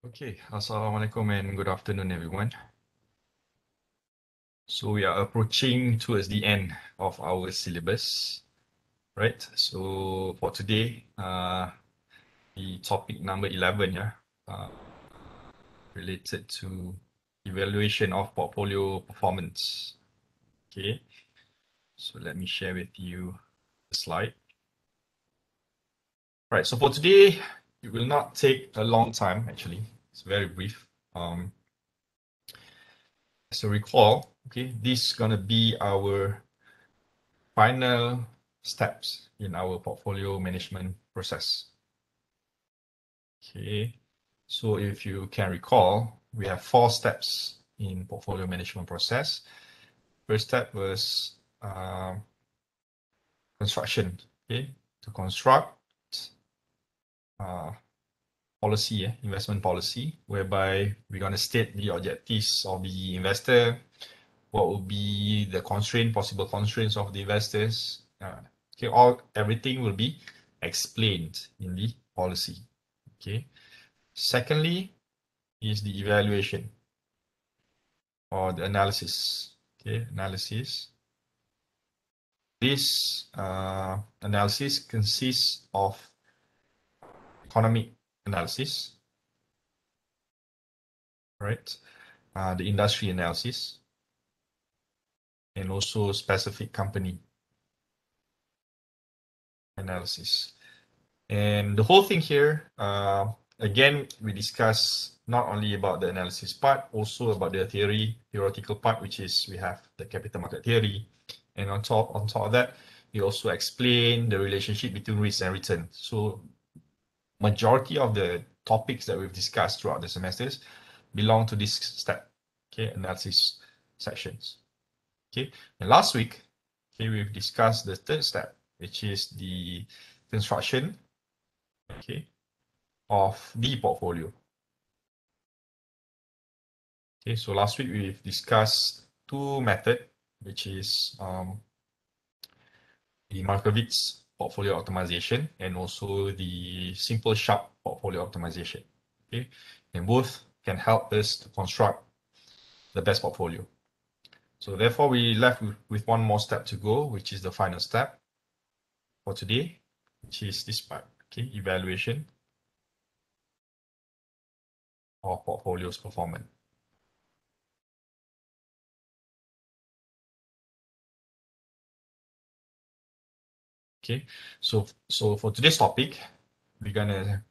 Okay, Assalamualaikum and good afternoon, everyone. So we are approaching towards the end of our syllabus, right? So for today, the topic number 11, related to evaluation of portfolio performance. Okay, so let me share with you the slide. Right, so for today, it will not take a long time, actually. It's very brief. So recall, okay, this is gonna be our final steps in our portfolio management process. Okay, so if you can recall, we have 4 steps in portfolio management process. First step was construction, okay, to construct policy, investment policy, whereby we're going to state the objectives of the investor, what will be the possible constraints of the investors. Okay, everything will be explained in the policy. Okay. Secondly, is the evaluation or the analysis. Okay, analysis. This analysis consists of economic analysis, right? The industry analysis, and also specific company analysis. And the whole thing here, again, we discuss not only about the analysis part, also about the theoretical part, which is we have the capital market theory. And on top of that, we also explain the relationship between risk and return. So majority of the topics that we've discussed throughout the semesters belong to this step, okay, analysis sections. Okay, and last week, okay, we've discussed the third step, which is the construction, okay, of the portfolio. Okay, so last week we've discussed 2 methods, which is the Markowitz portfolio optimization and also the simple sharp portfolio optimization. Okay, and both can help us to construct the best portfolio. So therefore, we left with one more step to go, which is the final step for today, which is this part. Okay, evaluation of portfolio's performance. Okay, so for today's topic, we're gonna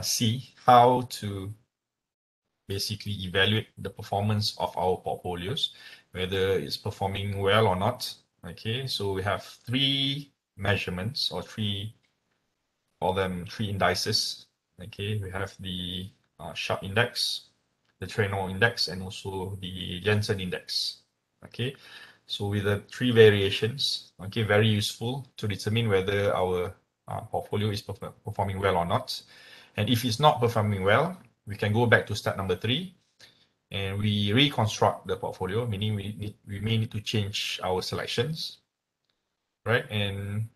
see how to basically evaluate the performance of our portfolios, whether it's performing well or not. Okay, so we have 3 measurements or 3 indices. Okay, we have the Sharp index, the Treno index, and also the Jensen index. Okay, so with the 3 variations, okay, very useful to determine whether our portfolio is performing well or not. And if it's not performing well, we can go back to step number 3 and we reconstruct the portfolio, meaning we may need to change our selections, right? And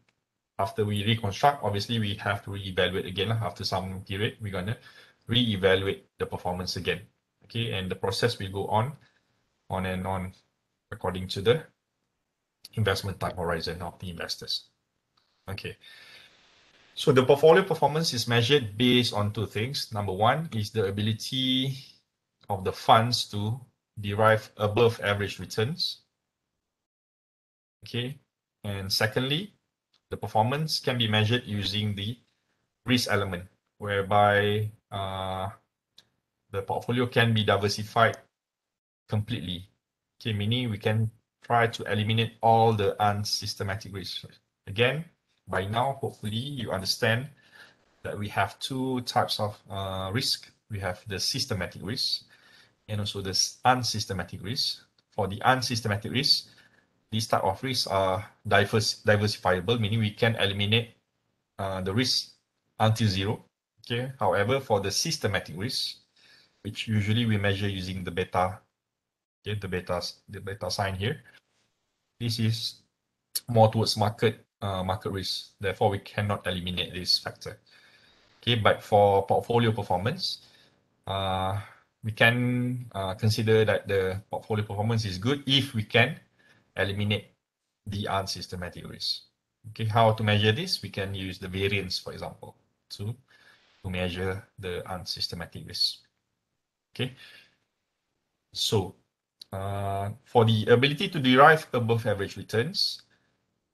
after we reconstruct, obviously we have to reevaluate again. After some period, we're gonna reevaluate the performance again. Okay, and the process will go on and on according to the investment time horizon of the investors. Okay, so the portfolio performance is measured based on 2 things. Number 1 is the ability of the funds to derive above average returns. Okay, and secondly, the performance can be measured using the risk element, whereby the portfolio can be diversified completely. Okay, meaning we can try to eliminate all the unsystematic risks. Again, by now, hopefully you understand that we have 2 types of risk. We have the systematic risk and also the unsystematic risk. For the unsystematic risk, these type of risks are diversifiable, meaning we can eliminate the risk until 0. Okay. However, for the systematic risk, which usually we measure using the beta, okay, the beta sign here, this is more towards market risk. Therefore, we cannot eliminate this factor. Okay, but for portfolio performance, we can consider that the portfolio performance is good if we can eliminate the unsystematic risk. Okay, how to measure this? We can use the variance, for example, to measure the unsystematic risk. Okay, so for the ability to derive above average returns,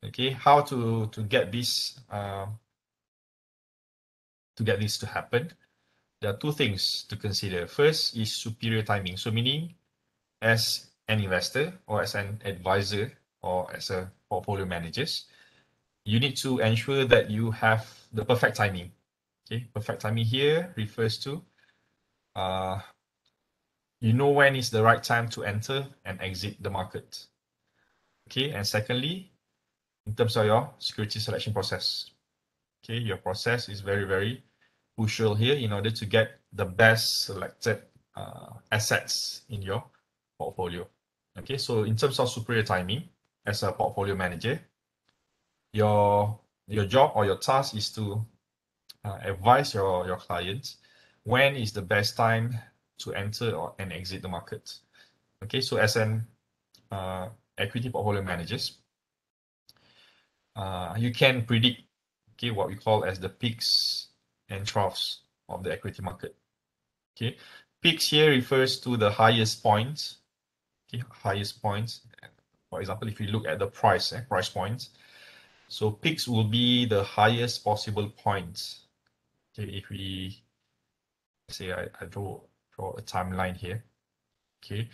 okay, how to get this to happen? There are two things to consider. First is superior timing. So meaning as an investor or as an advisor or as a portfolio manager, you need to ensure that you have the perfect timing. Okay, perfect timing here refers to you know when is the right time to enter and exit the market. Okay, and secondly, in terms of your security selection process, okay, your process is very, very crucial here in order to get the best selected assets in your portfolio. Okay, so in terms of superior timing, as a portfolio manager, your job or your task is to advise your clients when is the best time to enter or and exit the market. Okay, so as an equity portfolio managers, you can predict, okay, what we call as the peaks and troughs of the equity market. Okay, peaks here refers to the highest points. Okay, highest points. For example, if you look at the price points, so peaks will be the highest possible points. Okay, if we say I draw a timeline here. Okay,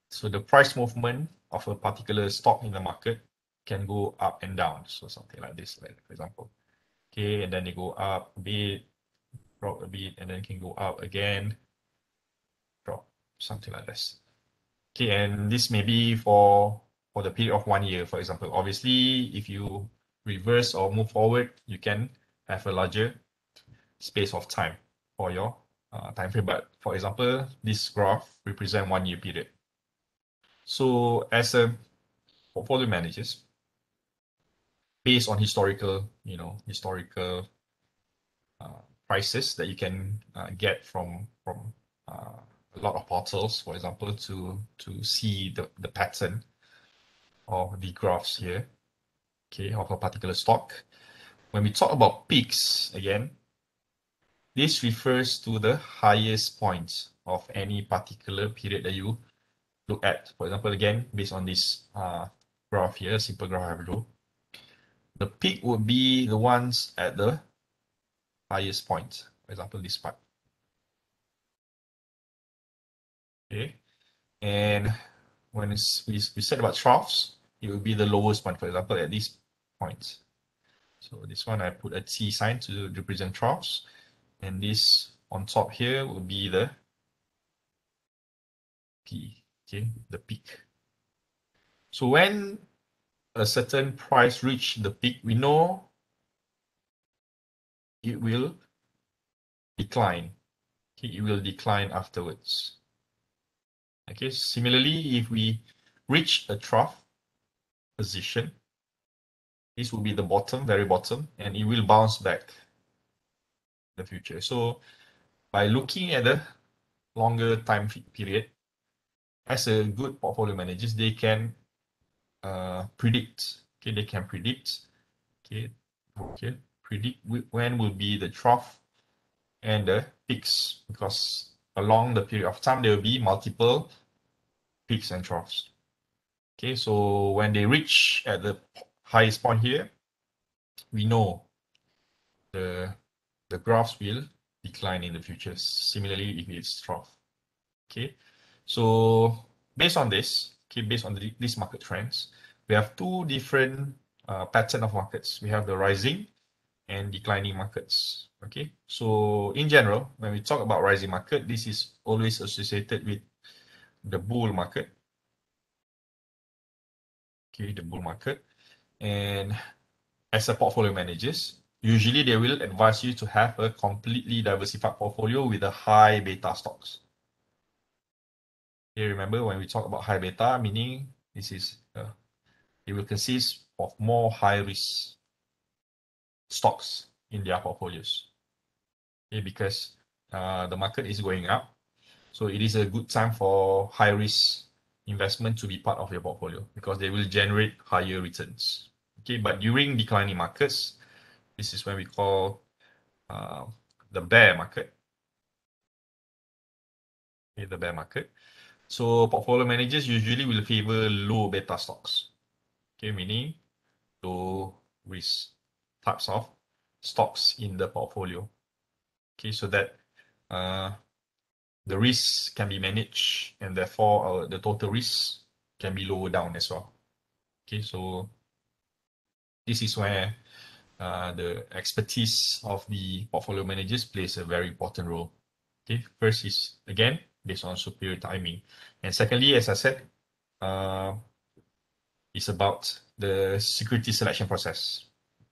so the price movement of a particular stock in the market can go up and down. So something like this, like for example. Okay, and then they go up a bit, drop a bit, and then can go up again, drop, something like this. Okay, and this may be for the period of 1 year, for example. Obviously, if you reverse or move forward, you can have a larger space of time for your time frame. But for example, this graph represents 1 year period. So as a portfolio managers, based on historical, prices that you can get from a lot of portals, for example, to see the pattern of the graphs here, okay, of a particular stock. When we talk about peaks, again, this refers to the highest points of any particular period that you look at. For example, again, based on this graph here, simple graph I drew, the peak would be the ones at the highest point. For example, this part. Okay, and when we said about troughs, it will be the lowest point. For example, at this point. So this one I put a T sign to represent troughs, and this on top here will be the P. Okay, the peak. So when a certain price reach the peak, we know it will decline. Okay, it will decline afterwards. Okay, similarly, if we reach a trough position, this will be the bottom, very bottom, and it will bounce back in the future. So by looking at the longer time period, as a good portfolio managers, they can predict. Okay, they can predict. Okay, predict when will be the trough and the peaks, because along the period of time there will be multiple peaks and troughs. Okay, so when they reach at the highest point here, we know the graphs will decline in the future. Similarly, if it's trough. Okay, so based on this, based on these market trends, we have two different pattern of markets. We have the rising and declining markets. Okay, so in general, when we talk about rising market, this is always associated with the bull market. Okay, the bull market. And as a portfolio managers, usually they will advise you to have a completely diversified portfolio with a high beta stocks. Okay, remember when we talk about high beta, meaning this is it will consist of more high risk stocks in their portfolios. Okay, because the market is going up, So it is a good time for high risk investment to be part of your portfolio because they will generate higher returns. Okay, but during declining markets, this is when we call the bear market. Okay, the bear market. So portfolio managers usually will favor low beta stocks. Okay, meaning low risk types of stocks in the portfolio. Okay, so that the risks can be managed and therefore the total risk can be lower down as well. Okay, so this is where the expertise of the portfolio managers plays a very important role. Okay, first is again based on superior timing, and secondly, as I said, it's about the security selection process.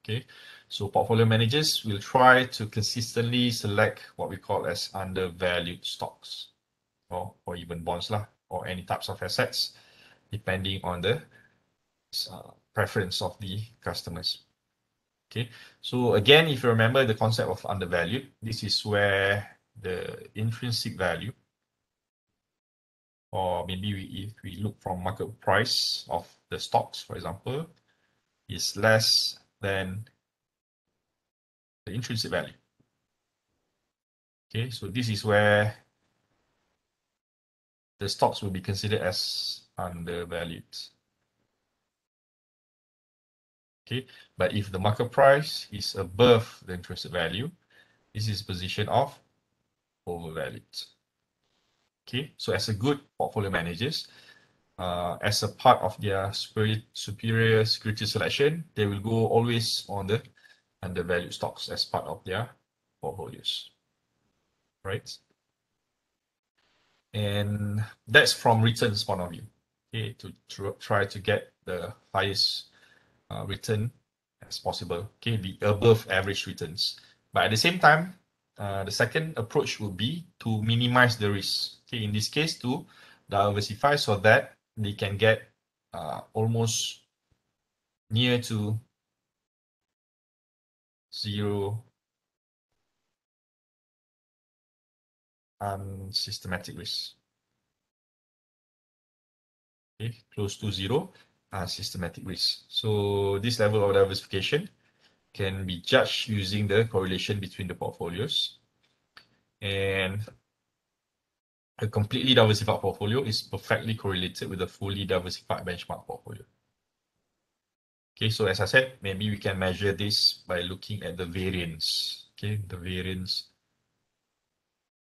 Okay, so portfolio managers will try to consistently select what we call as undervalued stocks, or even bonds lah, or any types of assets, depending on the preference of the customers. Okay, so again, if you remember the concept of undervalued, this is where the intrinsic value, or maybe if we look from market price of the stocks, for example, is less than the intrinsic value. Okay, so this is where the stocks will be considered as undervalued. Okay, but if the market price is above the intrinsic value, this is position of overvalued. Okay, so as a good portfolio managers, as a part of their superior security selection, they will go always on the undervalued stocks as part of their portfolios, right? And that's from returns point of view. Okay, to try to get the highest return as possible. Okay, the above average returns. But at the same time, the second approach will be to minimize the risk. Okay, in this case, to diversify so that they can get almost near to zero systematic risk. Okay, close to zero systematic risk. So this level of diversification can be judged using the correlation between the portfolios. And a completely diversified portfolio is perfectly correlated with a fully diversified benchmark portfolio. Okay, so as I said, maybe we can measure this by looking at the variance. Okay, the variance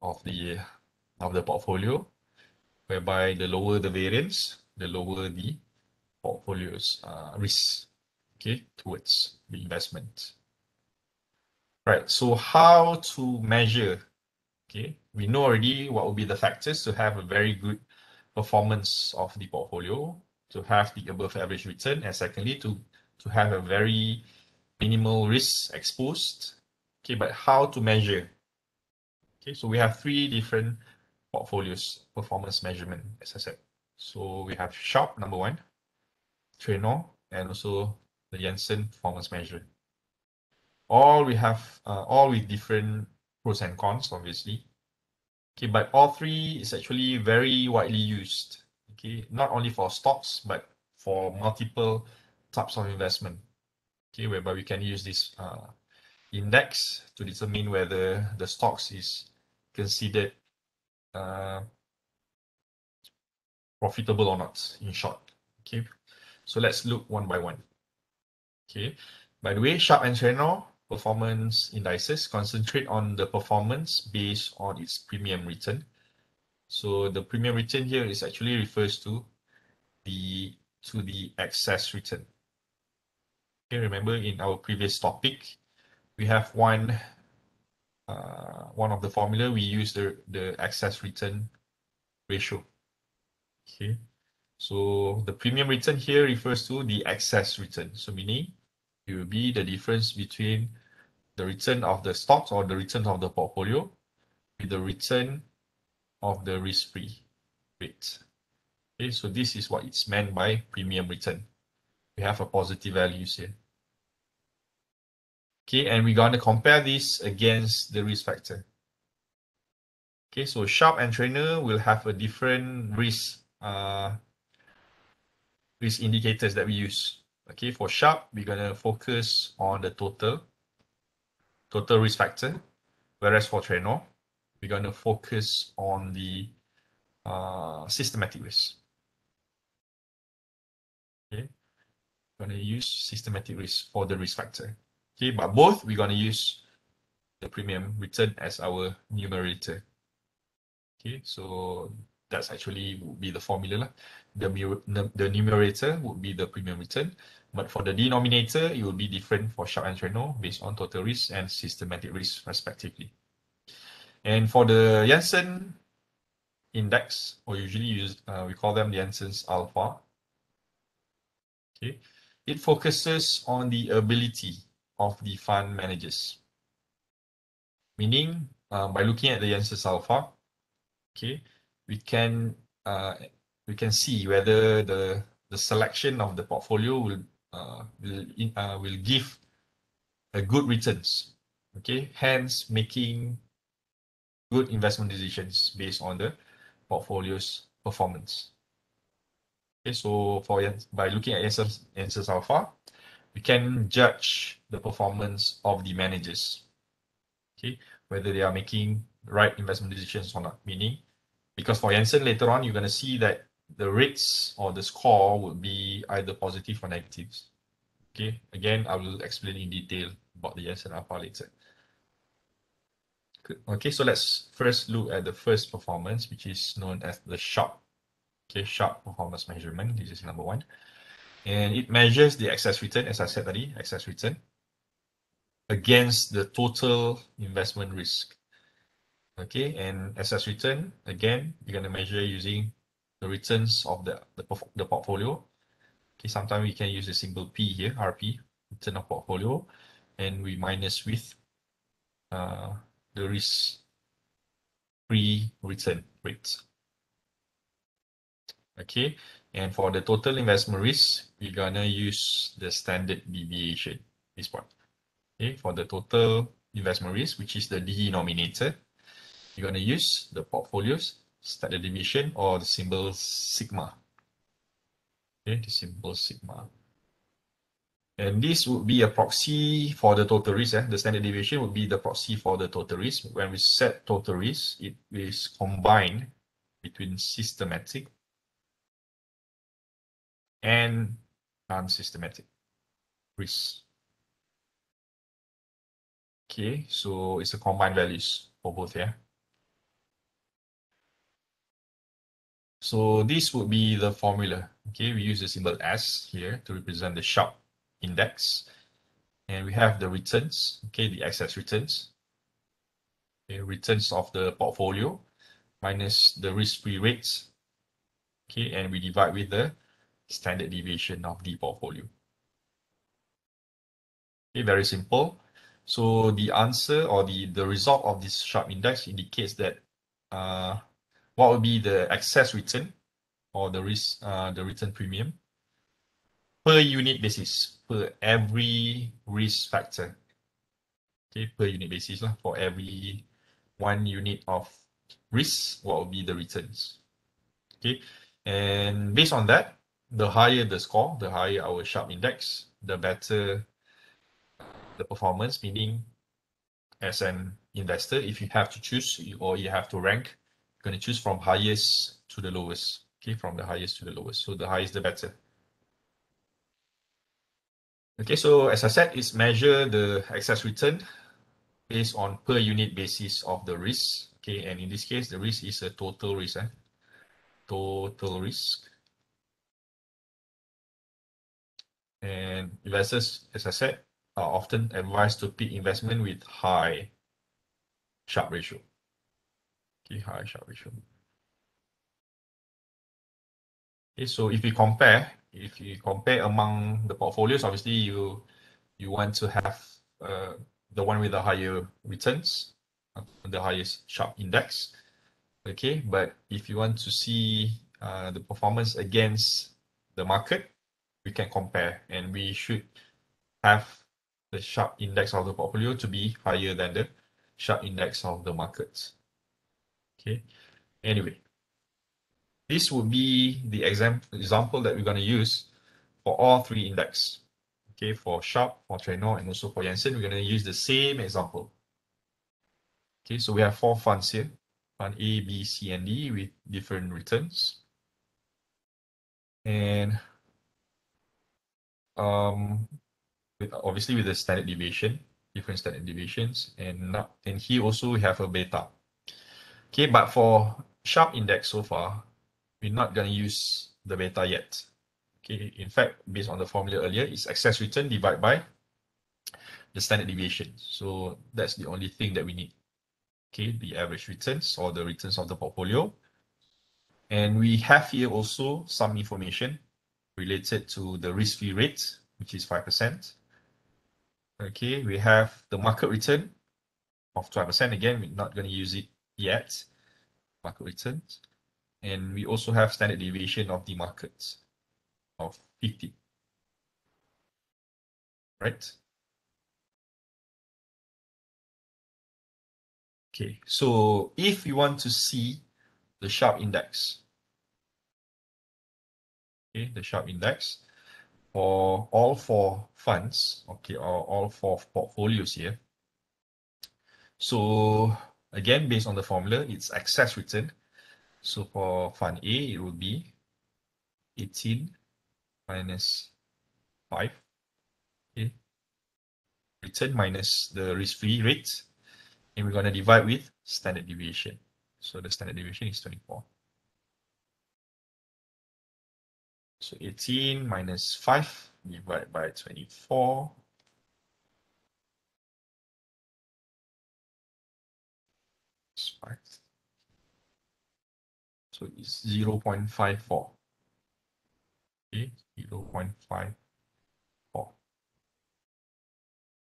of the portfolio, whereby the lower the variance, the lower the portfolio's risk. Okay, towards the investment. Right. So how to measure? Okay, we know already what will be the factors to have a very good performance of the portfolio, to have the above average return, and secondly, to have a very minimal risk exposed. Okay, but how to measure? Okay, so we have three different portfolios performance measurement, as I said. So we have Sharp, number one, Trainor, and also the Jensen performance measure. All with different pros and cons, obviously. Okay, but all three is actually very widely used. Okay, not only for stocks, but for multiple types of investment. Okay, whereby we can use this index to determine whether the stocks is considered profitable or not, in short. Okay, so let's look one by one. Okay, by the way, Sharp and Trainor performance indices concentrate on the performance based on its premium return. So the premium return here is actually refers to the excess return. Okay, remember in our previous topic, we have one of the formula, we use the excess return ratio. Okay, so the premium return here refers to the excess return. So meaning it will be the difference between the return of the stocks or the return of the portfolio with the return of the risk-free rate. Okay, so this is what it's meant by premium return. We have a positive values here. Okay, and we're going to compare this against the risk factor. Okay, so Sharp and Trainer will have a different risk risk indicators that we use. Okay, for Sharp, we're gonna focus on the total risk factor, whereas for Trainer, we're gonna focus on the systematic risk. Okay, gonna use systematic risk for the risk factor. Okay, but both we're gonna use the premium return as our numerator. Okay, so that's actually would be the formula lah. The numerator would be the premium return, but for the denominator, it will be different for Sharpe and Treno based on total risk and systematic risk respectively. And for the Jensen index, or usually we call them Jensen's alpha. Okay, it focuses on the ability of the fund managers. Meaning, by looking at the Jensen's alpha, okay, we can see whether the selection of the portfolio will give a good returns. Okay, hence making good investment decisions based on the portfolio's performance. Okay, so by looking at answers alpha, we can judge the performance of the managers. Okay, whether they are making right investment decisions or not. Meaning, because for Jensen later on, you're going to see that the rates or the score would be either positive or negatives. Okay, again, I will explain in detail about the Jensen alpha later. Okay, so let's first look at the first performance, which is known as the Sharpe. Okay, Sharpe performance measurement. This is number one. And it measures the excess return, as I said tadi, excess return, against the total investment risk. Okay, and excess return, again, you're going to measure using the returns of the portfolio. Okay, sometimes we can use a symbol P here, RP, return of portfolio, and we minus with the risk-free return rates. Okay, and for the total investment risk, we're gonna use the standard deviation, this part. Okay, for the total investment risk, which is the denominator, you're gonna use the portfolio's standard deviation or the symbol sigma. Okay, the symbol sigma. And this would be a proxy for the total risk. The standard deviation would be the proxy for the total risk. When we set total risk, it is combined between systematic and non-systematic risk. Okay, so it's a combined values for both, yeah. So this would be the formula. Okay, we use the symbol S here to represent the Sharpe index. And we have the returns, okay, the excess returns. Okay, returns of the portfolio minus the risk-free rates. Okay, and we divide with the standard deviation of the portfolio. Okay, very simple. So the answer or the result of this Sharpe index indicates that what would be the excess return or the return premium per unit basis, per every risk factor. Okay, per unit basis lah, for every 1 unit of risk, what would be the returns? Okay, and based on that, the higher the score, the higher our Sharpe index, the better the performance. Meaning, as an investor, if you have to choose or you have to rank, you're going to choose from highest to the lowest. Okay, from the highest to the lowest. So the highest, the better. Okay, so as I said, it's measure the excess return based on per unit basis of the risk. Okay, and in this case, the risk is a total risk. Total risk. And investors, as I said, are often advised to pick investment with high Sharpe ratio. Okay, high Sharpe ratio. Okay, so if you compare among the portfolios, obviously you want to have the one with the higher returns, the highest Sharpe index. Okay, but if you want to see the performance against the market, we can compare, and we should have the Sharpe index of the portfolio to be higher than the Sharpe index of the markets. Okay. Anyway, this would be the example that we're going to use for all three index. Okay, for Sharp, for Treno, and also for Jensen, we're going to use the same example. Okay, so we have four funds here, fund A, B, C, and D with different returns. And obviously with the standard deviation, different standard deviations, and here also we have a beta. Okay, but for Sharp index so far, we're not going to use the beta yet. Okay, in fact, based on the formula earlier, it's excess return divided by the standard deviation. So that's the only thing that we need. Okay, the average returns or the returns of the portfolio. And we have here also some information related to the risk-free rate, which is 5%. Okay, we have the market return of 12%. Again, we're not going to use it yet, market returns. And we also have standard deviation of the markets of 50. Right? Okay, so if you want to see the Sharp index, okay, the Sharp index for all four funds, okay, or all four portfolios here. So again, based on the formula, it's excess return. So for fund A, it will be 18 minus 5, okay, return minus the risk-free rate, and we're going to divide with standard deviation. So the standard deviation is 24. So 18 minus 5 divided by 24. It's 5. So it's 0.54. Okay, 0.54.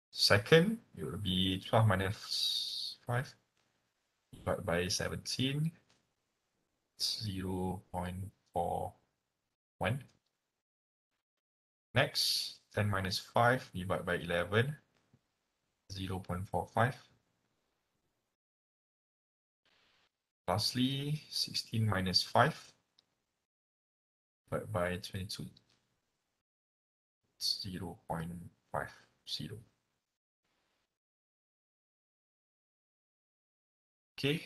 Second, it will be 12 minus 5 divided by 17. 0.41. Next, 10 minus 5 divided by 11, 0.45. Lastly, 16 minus 5 divided by 22, 0.50. Okay.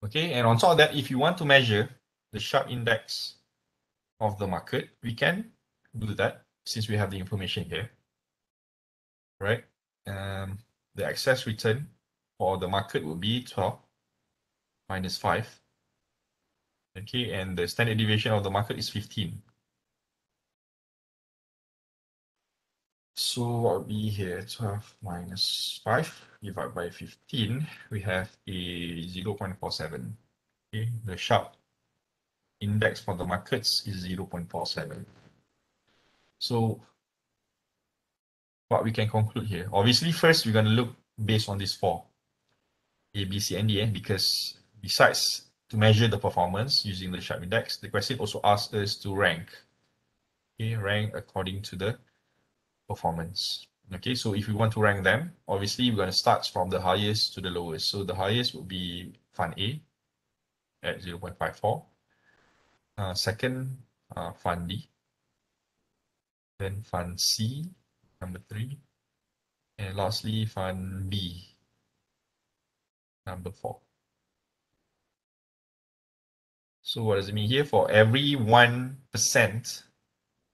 Okay, and on top of that, if you want to measure the Sharp index of the market, we can do that since we have the information here, right? The excess return for the market will be 12 minus 5. Okay, and the standard deviation of the market is 15. So what will be here? 12 minus 5 divided by 15. We have a 0.47. Okay, the Sharp index for the markets is 0.47. So what we can conclude here, obviously first we're going to look based on these four, A, B, C, and D, because besides to measure the performance using the Sharp index, the question also asks us to rank. Okay, rank according to the performance. Okay, so if we want to rank them, obviously we're going to start from the highest to the lowest. So the highest would be Fund A at 0.54. Second, Fund D. Then Fund C, number 3. And lastly, Fund B, number 4. So what does it mean here? For every 1%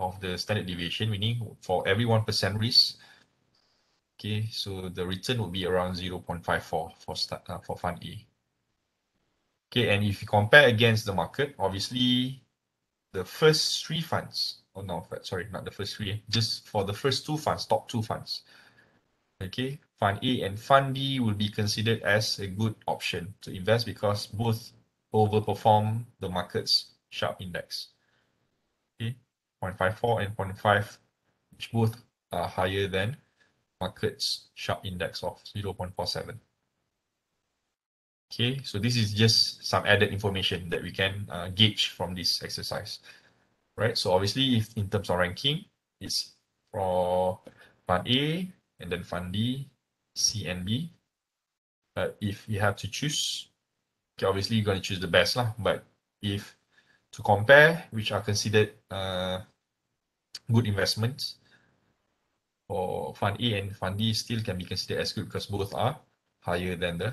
of the standard deviation, meaning for every 1% risk, okay, so the return will be around 0.54 for Fund A. Okay, and if you compare against the market, obviously the first three funds, oh no, sorry, not the first three, just for the first two funds, top two funds. Okay, Fund A and Fund B will be considered as a good option to invest because both overperform the market's Sharp index. Okay, 0.54 and 0.5, which both are higher than market's Sharp index of 0.47. Okay, so this is just some added information that we can gauge from this exercise, right? So obviously, if in terms of ranking, it's for Fund A and then Fund D, C and B. But if you have to choose, okay, obviously you're going to choose the best lah. But if to compare, which are considered good investments, for Fund A and Fund D still can be considered as good because both are higher than the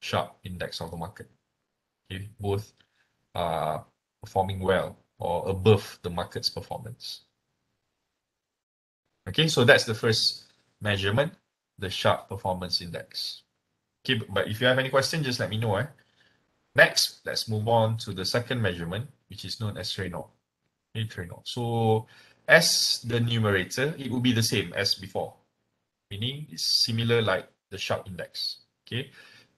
sharp index of the market. Okay, both are performing well or above the market's performance. Okay, so that's the first measurement, the sharp performance index. Okay, but if you have any questions, just let me know. Next, let's move on to the second measurement, which is known as Traynor. Okay, Traynor. So as the numerator, it will be the same as before, meaning it's similar like the sharp index. Okay,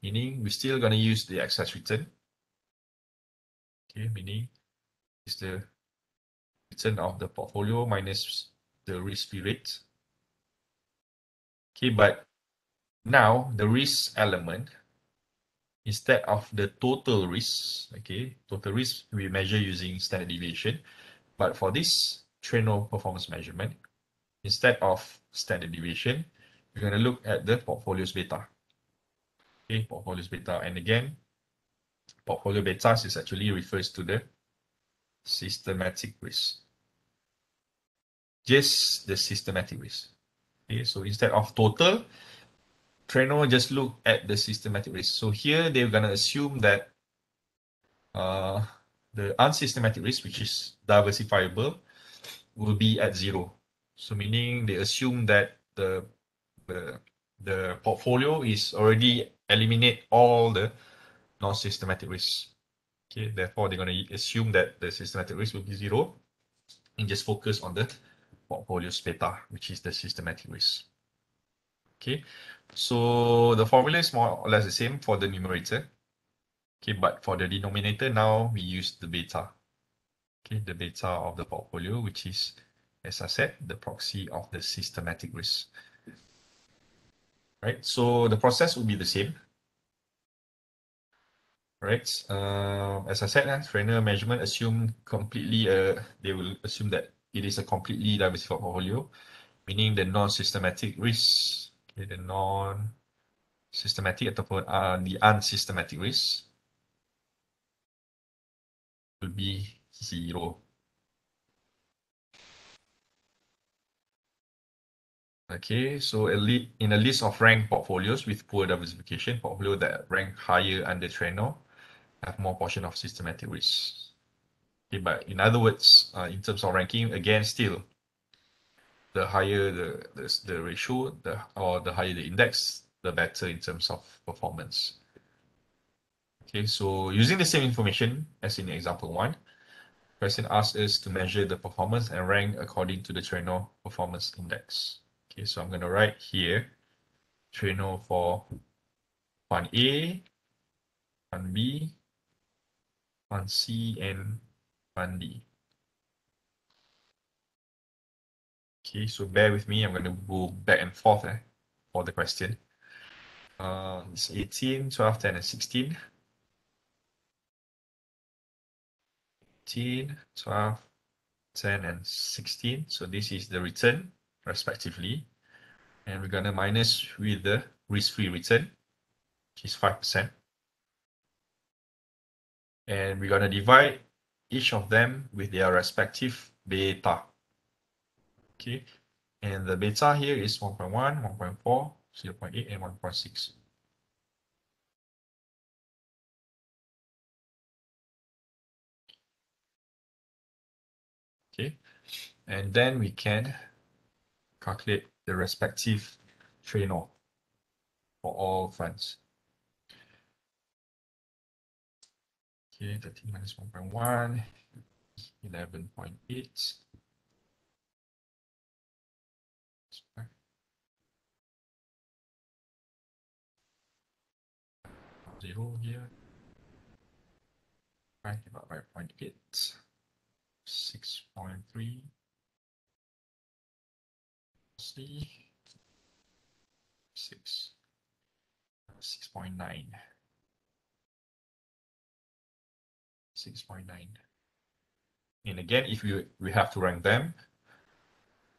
meaning we're still going to use the excess return. Okay, meaning it's the return of the portfolio minus the risk-free rate. Okay, but now the risk element, instead of the total risk, okay, total risk we measure using standard deviation. But for this Traynor performance measurement, instead of standard deviation, we're going to look at the portfolio's beta. Okay, portfolio's beta. And again, portfolio beta is actually refers to the systematic risk. Just the systematic risk. Okay, so instead of total, Traynor just look at the systematic risk. So here they're going to assume that the unsystematic risk, which is diversifiable, will be at zero. So meaning they assume that the portfolio is already eliminate all the non-systematic risks. Okay, therefore they're going to assume that the systematic risk will be zero and just focus on the portfolio's beta, which is the systematic risk. Okay, so the formula is more or less the same for the numerator. Okay, but for the denominator now we use the beta. Okay, the beta of the portfolio, which is, as I said, the proxy of the systematic risk. Right, so the process will be the same. Right, as I said, Traynor measurement assume completely, they will assume that it is a completely diversified portfolio, meaning the non-systematic risk, okay, the non-systematic ataupun the unsystematic risk will be zero. Okay, so in a list of ranked portfolios with poor diversification, portfolio that rank higher under Traynor have more portion of systematic risk. Okay, but in other words, in terms of ranking, again, still the higher the ratio, or the higher the index, the better in terms of performance. Okay, so using the same information as in example 1, question asks us to measure the performance and rank according to the Traynor performance index. Okay, so I'm going to write here Traynor for Fund A, Fund B, Fund C, and Fund D. Okay, so bear with me. I'm going to go back and forth for the question. It's 18, 12, 10, and 16. 18, 12, 10, and 16. So this is the return, respectively. And we're going to minus with the risk-free return, which is 5%. And we're going to divide each of them with their respective beta. Okay, and the beta here is 1.1, 1.4, 0.8, and 1.6. Okay, and then we can calculate the respective Traynor for all funds. Okay, 13 minus 1.1, 11.8. 0 here. 5 divided by 0.8. 6.3. C. 6. 6.9. 6.9. And again, if we have to rank them,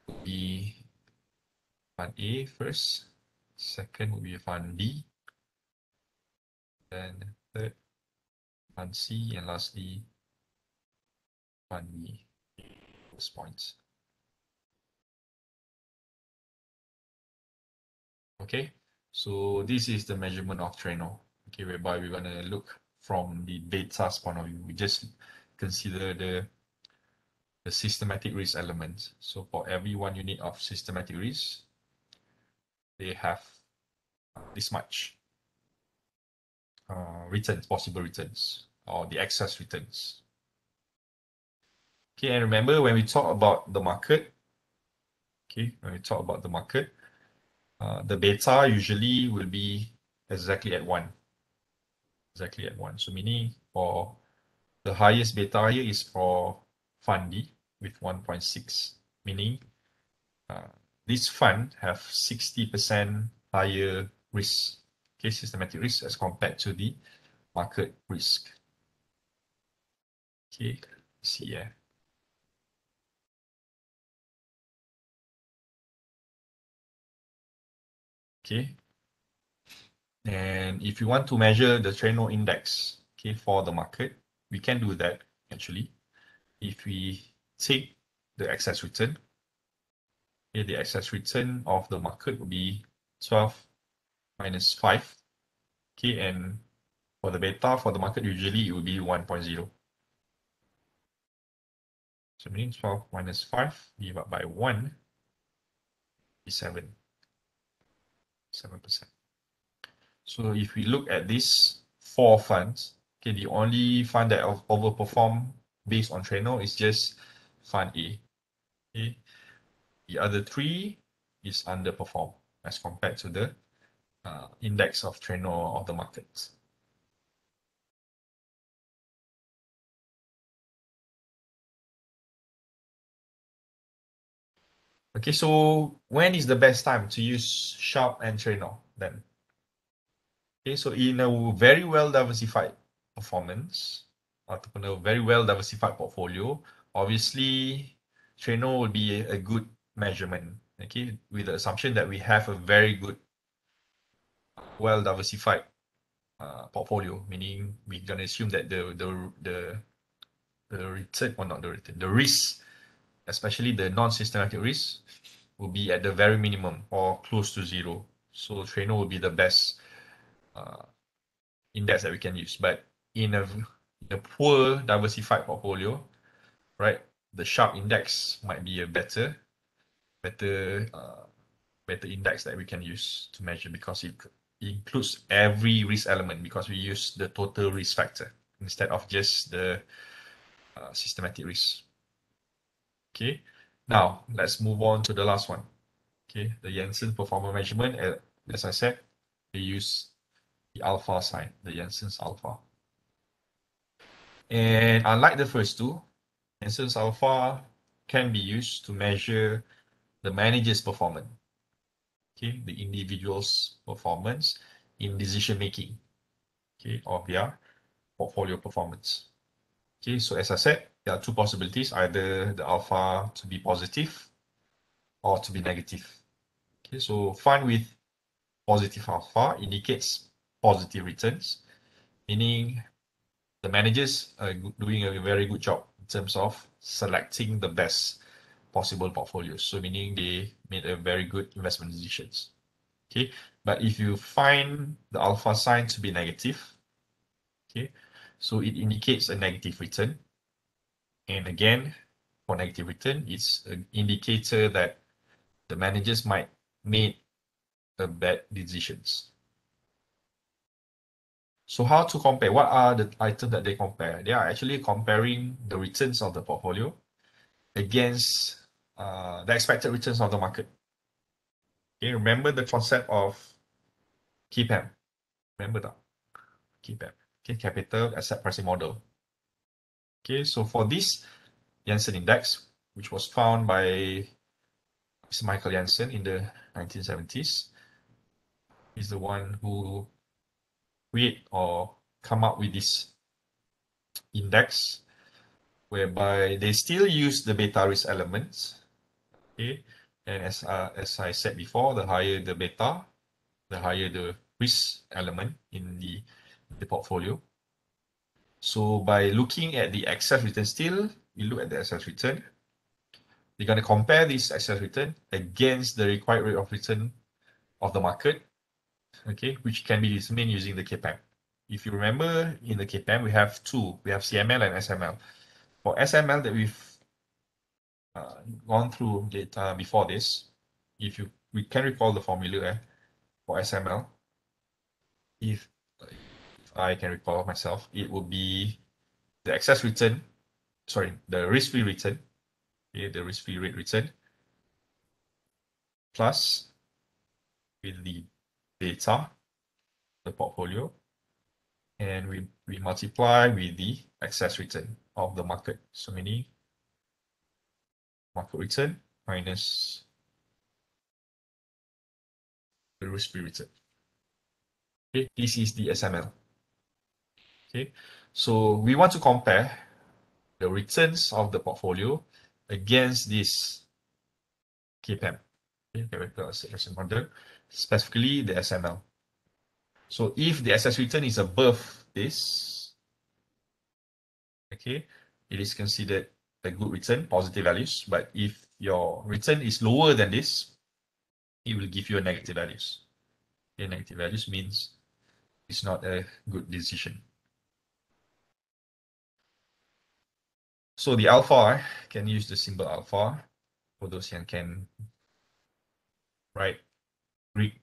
would be fund A first, second would be fund B, then third fund C, and lastly fund B. Those points. Okay, so this is the measurement of Treno. Okay, whereby we're gonna look from the beta's point of view. We just consider the systematic risk elements. So for every 1 unit of systematic risk, they have this much returns, possible returns, or the excess returns. Okay, and remember when we talk about the market, okay, when we talk about the market, the beta usually will be exactly at 1. Exactly at 1. So meaning for the highest beta here is for fund D with 1.6, meaning this fund have 60% higher risk, okay, systematic risk as compared to the market risk. Okay, see here. Okay, and if you want to measure the Treno index, okay, for the market, we can do that actually. If we take the excess return, okay, the excess return of the market will be 12 minus 5. Okay, and for the beta for the market, usually it will be 1.0. So meaning 12 minus 5 divided by 1 is 7%. So if we look at these 4 funds, okay, the only fund that overperform based on Treno is just Fund A. Okay, the other 3 is underperform as compared to the index of Treno of the markets. Okay, so when is the best time to use Sharp and Treno then? Okay, so in a very well diversified performance, ataupun a very well diversified portfolio, obviously Treno will be a good measurement. Okay, with the assumption that we have a very good, well diversified portfolio, meaning we're gonna assume that the return, or not the return, the risk, especially the non-systematic risk, will be at the very minimum or close to 0. So Treno will be the best index that we can use. But in a poor diversified portfolio, right, the Sharp index might be a better index that we can use to measure, because it includes every risk element, because we use the total risk factor instead of just the systematic risk. Okay, now let's move on to the last one. Okay, the Jensen performance measurement. As I said, we use the alpha sign, the Jensen's alpha. And unlike the first two, Jensen's alpha can be used to measure the manager's performance, okay, the individual's performance in decision making, okay, of their portfolio performance. Okay, so as I said, there are 2 possibilities: either the alpha to be positive or to be negative. Okay, so fund with positive alpha indicates positive returns, meaning the managers are doing a very good job in terms of selecting the best possible portfolios. So meaning they made a very good investment decisions. Okay, but if you find the alpha sign to be negative, okay, so it indicates a negative return. And again, for negative return, it's an indicator that the managers might make a bad decisions. So how to compare? What are the items that they compare? They are actually comparing the returns of the portfolio against the expected returns of the market. Okay, remember the concept of KPM. Remember that? KPM. Okay, capital asset pricing model. Okay, so for this Jensen index, which was found by Mr. Michael Jensen in the 1970s, is the one who create or come up with this index, whereby they still use the beta risk elements. Okay, and as I said before, the higher the beta, the higher the risk element in the portfolio. So by looking at the excess return still, we look at the excess return. We're going to compare this excess return against the required rate of return of the market, okay, which can be determined using the KPM. If you remember, in the KPM, we have two. We have CML and SML. For SML that we've gone through data before this, we can recall the formula for SML. If I can recall myself, it would be the excess return, sorry, the risk-free return, okay, the risk-free rate return, plus with the data, the portfolio, and we multiply with the excess return of the market. So meaning market return minus the risk-free return. Okay, this is the SML. Okay, so we want to compare the returns of the portfolio against this KPM, okay, character acceleration model, specifically the SML. So if the excess return is above this, okay, it is considered a good return, positive values. But if your return is lower than this, it will give you a negative values. Okay, negative values means it's not a good decision. So the alpha, can use the symbol alpha for those who can write Greek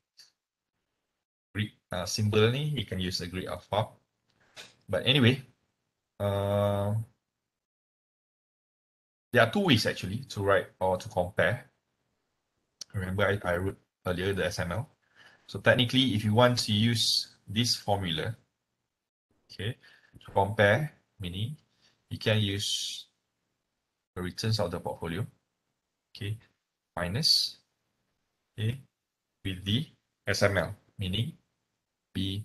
symbol ni, you can use the Greek alpha. But anyway, there are two ways actually to write or to compare. Remember, I wrote earlier the SML. So technically, if you want to use this formula, okay, to compare, meaning you can use the returns of the portfolio, okay, minus, okay, with the SML, meaning B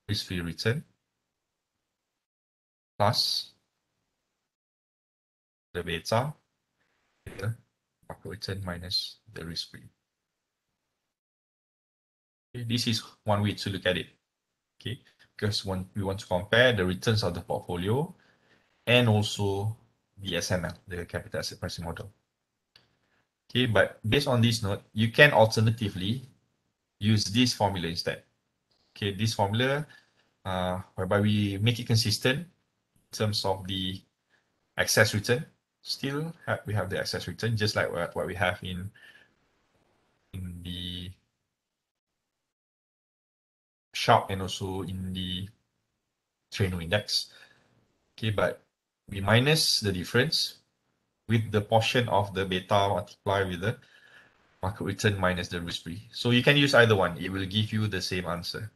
risk-free return plus the beta, the market return minus the risk-free. Okay, this is one way to look at it. Okay, because we want to compare the returns of the portfolio and also the SML, the capital asset pricing model. Okay, but based on this note, you can alternatively use this formula instead. Okay, this formula, whereby we make it consistent in terms of the excess return. Still, we have the excess return, just like what we have in the Sharp and also in the Treno index. Okay, but we minus the difference with the portion of the beta multiplied with the market return minus the risk-free. So you can use either one. It will give you the same answer.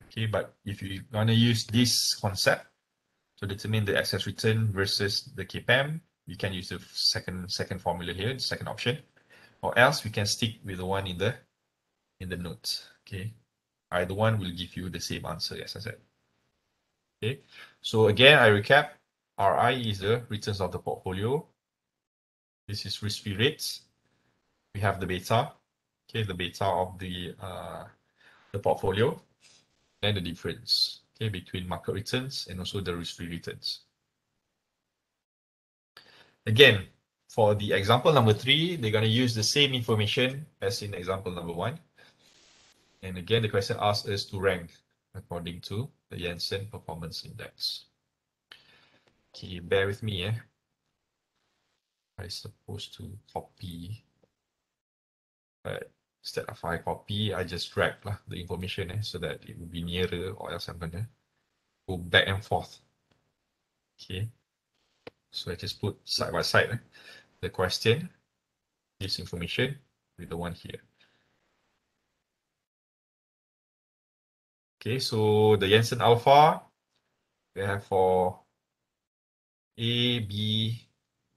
Okay, but if you're gonna use this concept to determine the excess return versus the KPM, you can use the second formula here, the second option, or else we can stick with the one in the notes. Okay, either one will give you the same answer, as I said. Okay, so again, I recap. RI is the returns of the portfolio. This is risk-free rates. We have the beta. Okay, the beta of the portfolio, and the difference, okay, between market returns and also the risk-free returns. Again, for the example number 3, they're going to use the same information as in example number 1. And again, the question asks us to rank according to the Jensen Performance Index. Okay, bear with me. I'm supposed to copy, but instead of I copy, I just drag the information so that it will be nearer, or else I'm going to go back and forth. Okay, so I just put side by side the question, this information, with the one here. Okay, so the Jensen alpha, we have for A, B,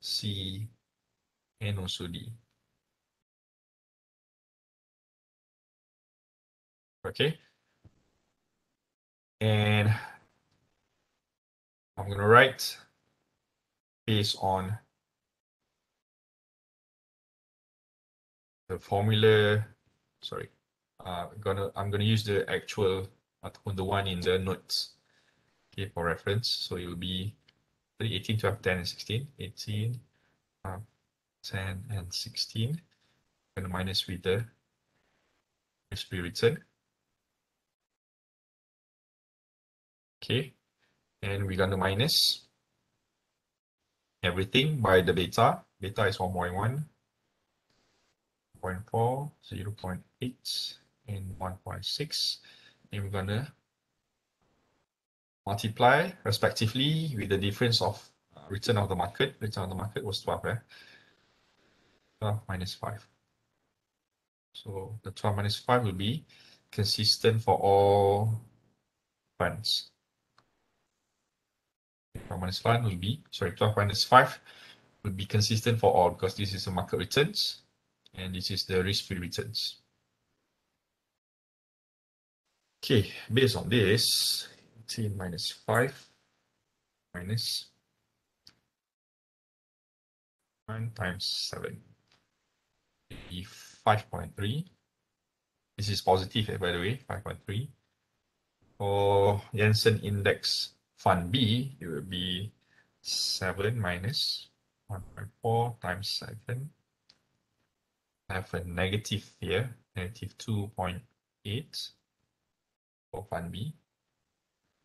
C, and also D. Okay, and I'm going to write based on the formula. Sorry, I'm gonna use the actual on the one in the notes. Okay, for reference. So it will be 18, 12, 10, and 16. 18, 10, and 16. I'm gonna minus with the pre-written. Okay, and we're gonna minus everything by the beta. Beta is 1.1, 0.4, 0.8, and 1.6. And we're gonna multiply respectively with the difference of return of the market. Return of the market was 12, 12 minus 5. So the 12 minus 5 will be consistent for all funds. 12 minus 5 will be, 12 minus 5 will be consistent for all because this is the market returns and this is the risk-free returns. Okay, based on this, 18 minus 5 minus 1 times 7 will be 5.3. This is positive, by the way, 5.3. For Jensen Index Fund B, it will be 7 minus 1.4 times 7. I have a negative here, negative 2.8 for Fund B.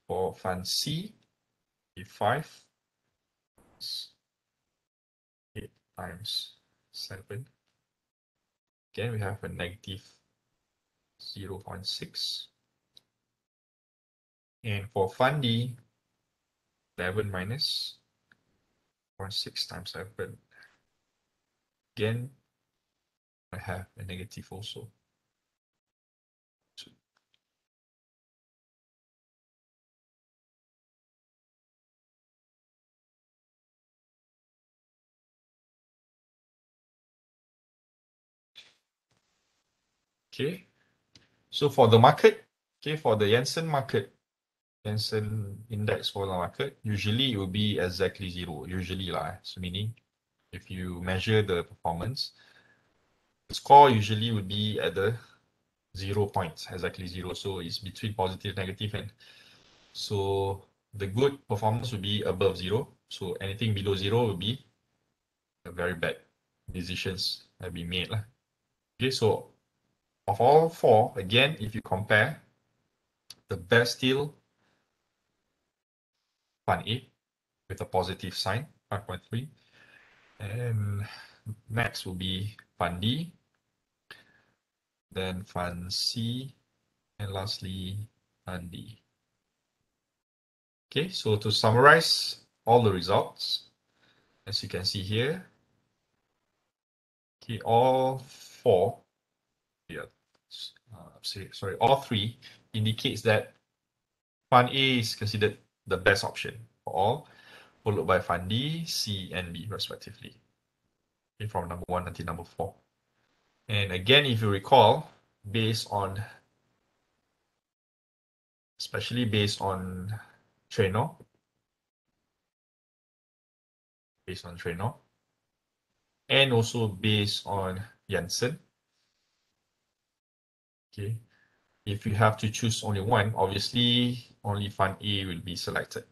For Fund C, 5 8 times 7. Again, we have a negative 0.6. And for Fund D, 11 minus 0.6 times 7. Again, I have a negative also. Okay, so for the market, okay, for the Jensen market, Jensen index for the market, usually it will be exactly 0. Usually, so meaning if you measure the performance, the score usually would be at the 0 points, exactly 0. So it's between positive, negative, and so the good performance would be above 0. So anything below 0 will be a very bad decisions have been made. Okay, so of all four, again, if you compare, the best still Fund A with a positive sign, 5.3. And next will be Fund D, then Fund C, and lastly, Fund D. Okay, so to summarize all the results, as you can see here, okay, all four, all three indicates that Fund A is considered the best option for all, followed by Fund D, C, and B respectively. Okay, from number 1 until number 4. And again, if you recall, especially based on Treno, and also based on Jensen. Okay, if you have to choose only one, obviously only Fund A will be selected.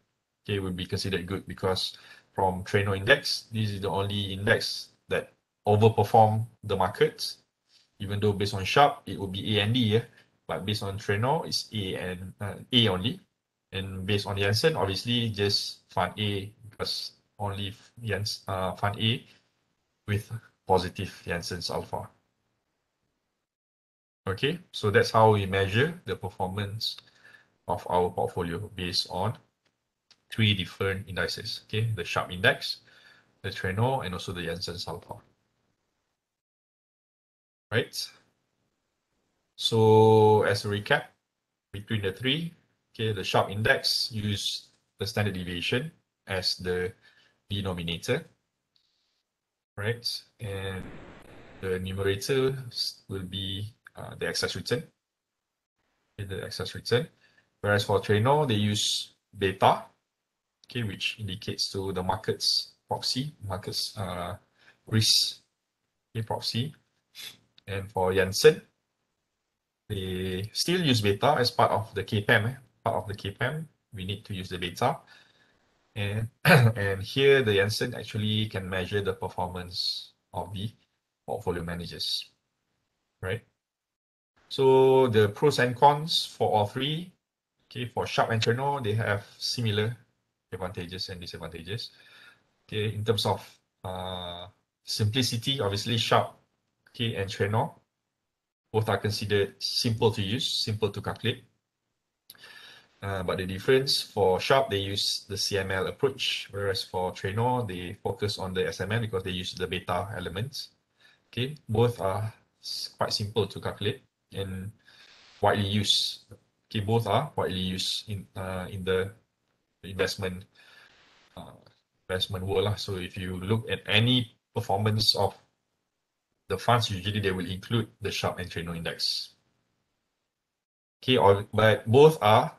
Okay, will be considered good because from Treno index, this is the only index that overperform the markets. Even though based on Sharp, it will be A and D, but based on Treno, it's A and A only. And based on Jensen, obviously just Fund A because only Fund A with positive Jensen's alpha. Okay, so that's how we measure the performance of our portfolio based on three different indices. Okay, the Sharp index, the Treno, and also the Jensen's alpha. Right. So as a recap, between the three, okay, the Sharp index use the standard deviation as the denominator, right? And the numerator will be the excess return, whereas for Treno, they use beta, okay, which indicates to the market's proxy, market's risk, okay, proxy. And for Jensen, they still use beta as part of the KPM. Part of the KPM, we need to use the beta. And, and here the Jensen actually can measure the performance of the portfolio managers, right? So the pros and cons for all three, okay, for Sharp and Cherno, they have similar advantages and disadvantages. Okay, in terms of simplicity, obviously Sharp, okay, and Cherno, both are considered simple to use, simple to calculate. But the difference for Sharp, they use the CML approach, whereas for Cherno, they focus on the SML because they use the beta elements. Okay, both are quite simple to calculate and widely used. Okay, both are widely used in the investment world. So if you look at any performance of the funds, usually they will include the Sharp and Cherno index. Okay, but both are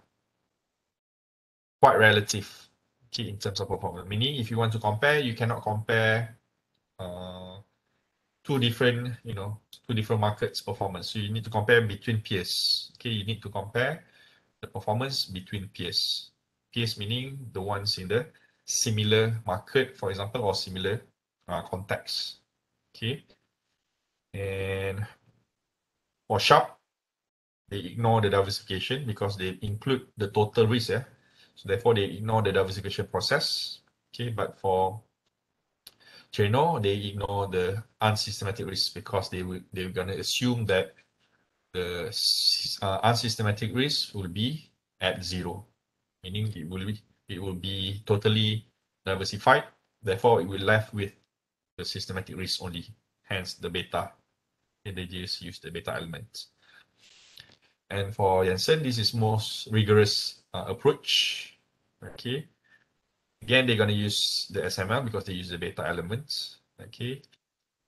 quite relative, okay, in terms of performance. Meaning, if you want to compare, you cannot compare two different markets' performance. So you need to compare between peers. Okay, you need to compare the performance between peers. Peers meaning the ones in the similar market, for example, or similar context. Okay, and for Sharp, they ignore the diversification because they include the total risk. Yeah, so therefore they ignore the diversification process. Okay, but for Cherno, they ignore the unsystematic risk because they're gonna assume that the unsystematic risk will be at zero, meaning it will be totally diversified. Therefore, it will left with the systematic risk only. Hence the beta. And they just use the beta elements. And for Jensen, this is most rigorous approach. Okay. Again, they're going to use the SML because they use the beta elements. Okay.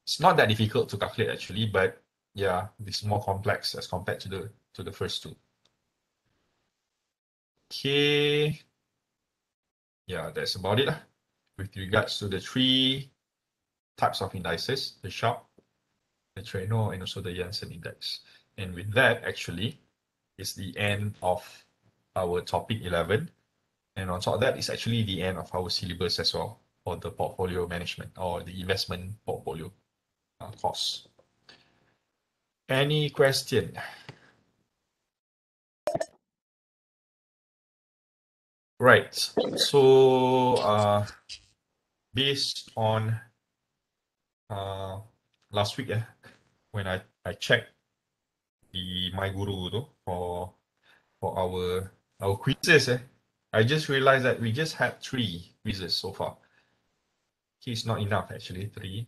It's not that difficult to calculate actually, but yeah, it's more complex as compared to the first two. Okay. Yeah, that's about it with regards to the three types of indices, the Sharp, the Cherno, and also the Jensen index. And with that, actually, is the end of our topic 11. And on top of that, it's actually the end of our syllabus as well for the portfolio management or the investment portfolio course. Any question? Right. So based on last week, when I checked the My Guru for our quizzes, I just realized that we just had 3 quizzes so far. Okay, it's not enough actually, 3.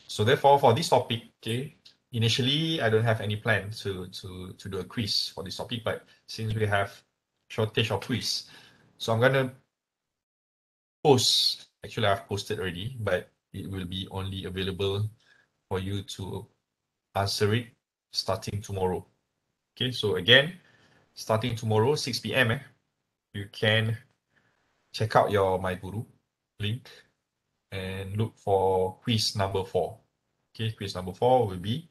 So therefore, for this topic, okay, initially I don't have any plan to do a quiz for this topic, but since we have shortage of quiz, so I'm gonna post. Actually, I've posted already, but it will be only available for you to answer it starting tomorrow. Okay, so again, starting tomorrow 6 p.m. You can check out your My Guru link and look for quiz number 4. Okay, quiz number 4 will be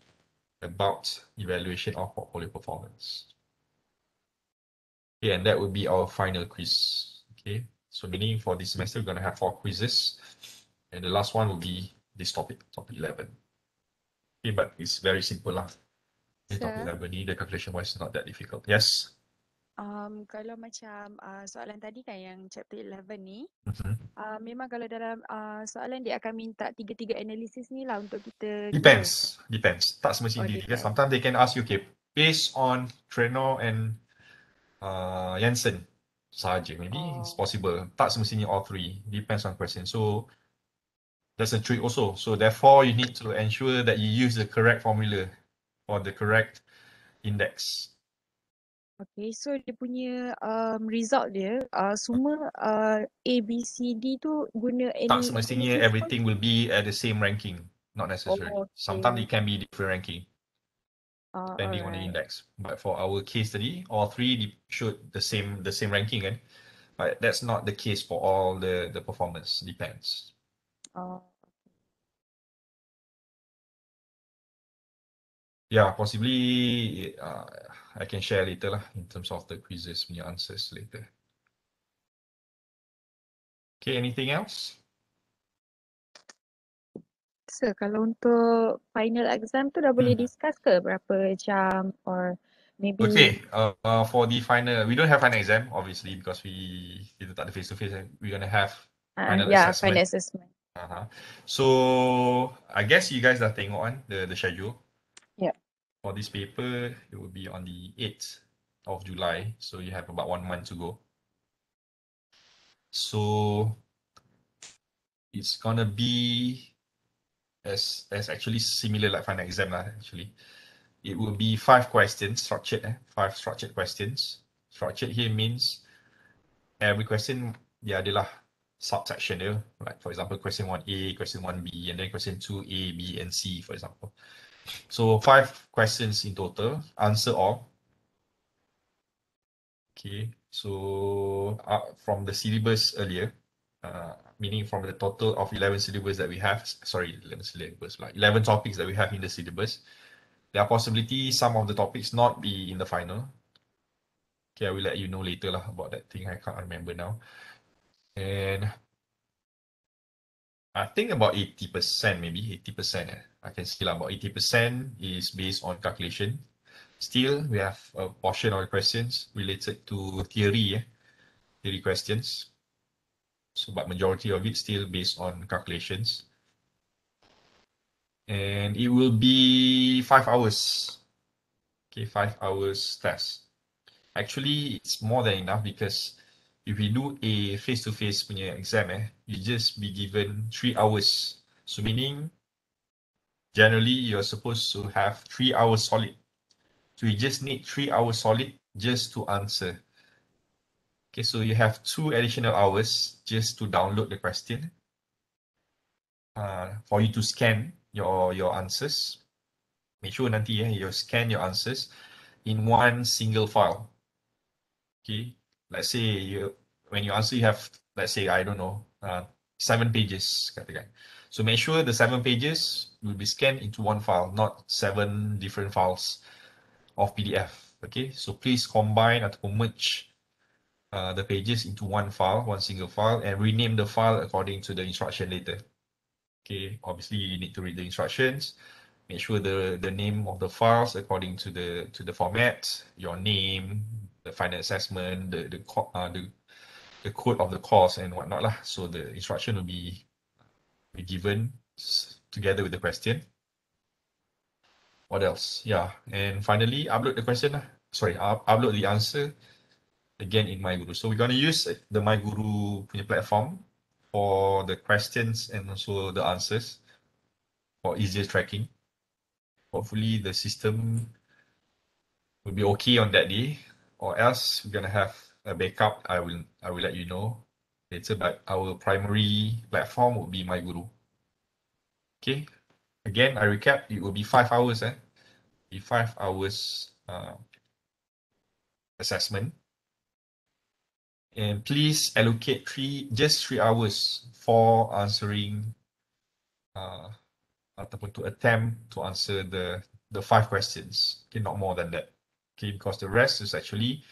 about evaluation of portfolio performance. Okay, and that will be our final quiz. Okay, so meaning for this semester, we're going to have 4 quizzes. And the last one will be this topic 11. Okay, but it's very simple lah. Topic 11 ni, the calculation wise not that difficult. Yes? Kalau macam soalan tadi kan yang chapter 11 ni, memang kalau dalam soalan dia akan minta 3 analisis ni lah untuk kita kira. Depends. Tak semestinya because sometimes they can ask you, okay, based on Treno and Jensen saja. Maybe it's possible. Tak semestinya all 3. Depends on question. So that's a trick also. So therefore, you need to ensure that you use the correct formula for the correct index. Okay, so dia punya result dia semua A, B, C, D tu guna Tak any semestinya analysis everything will be at the same ranking. Not necessarily. okay. Sometimes it can be different ranking depending on the Alright. index. But for our case study, all 3 should the same ranking kan. But that's not the case for all the performance, depends. Oh, Yeah, possibly I can share later lah in terms of the quizzes punya answers later. Okay, anything else? so kalau untuk final exam tu dah boleh discuss ke berapa jam or maybe Okay, for the final, we don't have final exam obviously because kita tak ada face to face. We're gonna have final yeah, final assessment. assessment. So I guess you guys dah tengok kan the schedule. Yeah. For this paper, it will be on the 8th of July. So you have about 1 month to go. So it's gonna be as actually similar like final exam lah actually. It will be 5 questions structured, 5 structured questions. Structured here means every question dia adalah subsection dia. Like for example, question 1A, question 1B, and then question 2A, B, and C, for example. So 5 questions in total, answer all. Okay, so from the syllabus earlier, meaning from the total of 11 syllabus that we have, sorry, 11 syllabus, like 11 topics that we have in the syllabus, there are possibilities some of the topics not be in the final. Okay, I will let you know later lah about that thing. I can't remember now. And I think about 80%, maybe 80%. I can see about 80% is based on calculation. Still, we have a portion of questions related to theory, theory questions. So, but majority of it still based on calculations. And it will be 5 hours. Okay, 5 hours test. Actually, it's more than enough because if we do a face-to-face punya exam, you just be given 3 hours. So meaning, generally, you're supposed to have 3 hours solid. So you just need 3 hours solid just to answer. Okay, so you have 2 additional hours just to download the question. For you to scan your answers. Make sure nanti you scan your answers in one single file. Okay, let's say when you answer you have, let's say, I don't know, 7 pages katakan. So make sure the 7 pages will be scanned into one file, not 7 different files of PDF. Okay, so please combine or merge the pages into one file, one single file, and rename the file according to the instruction later. Okay, obviously you need to read the instructions. Make sure the name of the files according to the format, your name, the final assessment, the code of the course and whatnot lah. So the instruction will be given together with the question. What else? Yeah, and finally upload the question lah. Sorry, upload the answer again in MyGuru. So we're going to use the MyGuru punya platform for the questions and also the answers for easier tracking. Hopefully the system will be okay on that day, or else we're gonna have a backup. I will let you know later, but our primary platform will be MyGuru. Okay. Again, I recap, it will be 5 hours, be 5 hours assessment. And please allocate just 3 hours for answering ataupun to attempt to answer the 5 questions. Okay, not more than that. Okay, because the rest is actually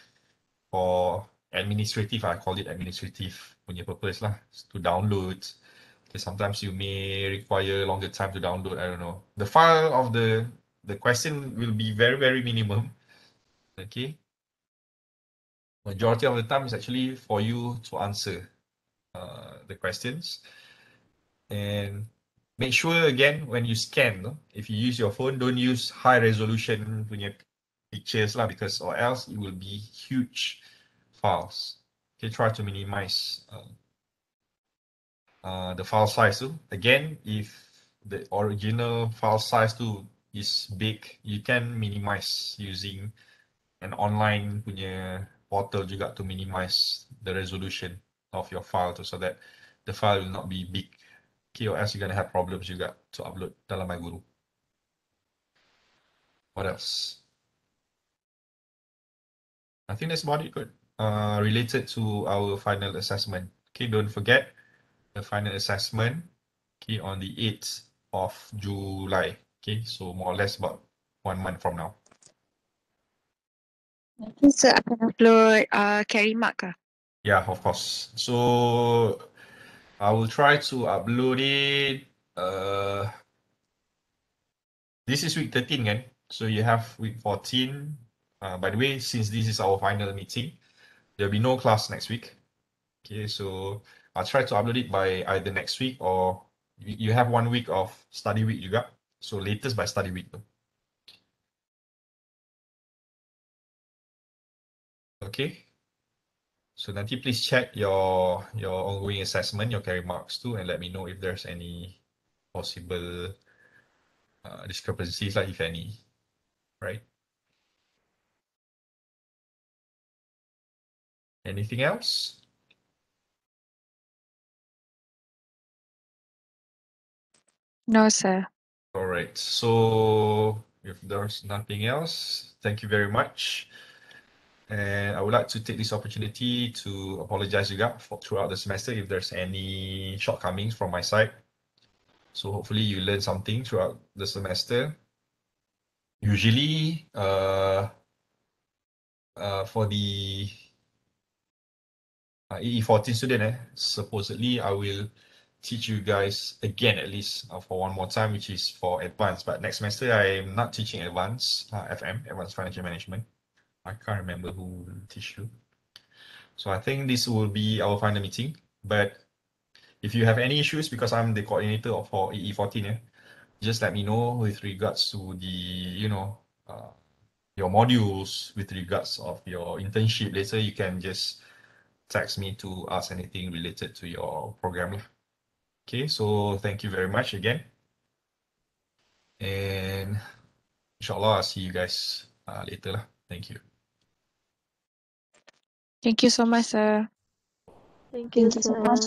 for administrative, I call it administrative punya purpose lah, to download. Okay, sometimes you may require longer time to download, I don't know. The file of the question will be very, very minimum. Okay. Majority of the time is actually for you to answer the questions. And make sure again, when you scan, if you use your phone, don't use high resolution punya pictures lah, because or else it will be huge files. Okay, try to minimize the file size too. Again, if the original file size too is big, you can minimize using an online punya portal juga to minimize the resolution of your file too, so that the file will not be big. Okay, or else you're gonna have problems juga to upload dalam MyGuru. What else? I think that's about it. Good. related to our final assessment. Okay, don't forget the final assessment, okay, on the 8th of July. Okay, so more or less about 1 month from now. Nanti sir akan upload carry mark kah? Yeah, of course. So I will try to upload it. This is week 13, kan? So you have week 14. By the way, since this is our final meeting, there'll be no class next week. Okay, so I'll try to upload it by either next week or you have 1 week of study week juga. So latest by study week. Okay. So nanti please check your ongoing assessment, your carry marks too, and let me know if there's any possible discrepancies, like if any, right? Anything else? No sir. All right. So if there's nothing else, thank you very much. And I would like to take this opportunity to apologize juga for throughout the semester if there's any shortcomings from my side. So hopefully you learn something throughout the semester. Usually, for the EE14 student, supposedly I will teach you guys again at least for one more time, which is for advanced. But next semester I'm not teaching advanced FM, advanced financial management. I can't remember who will teach you. So I think this will be our final meeting. But if you have any issues, because I'm the coordinator for EE14, just let me know with regards to the, your modules, with regards of your internship. Later, you can just text me to ask anything related to your program. Okay, so thank you very much again. And inshallah, I'll see you guys later lah. Thank you. Thank you so much sir. Thank you, sir. Right.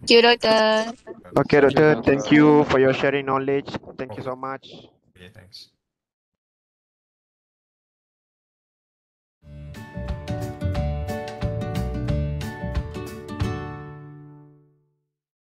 Thank you doctor. Okay, doctor. Thank you for your sharing knowledge. Thank you so much. Okay, thanks.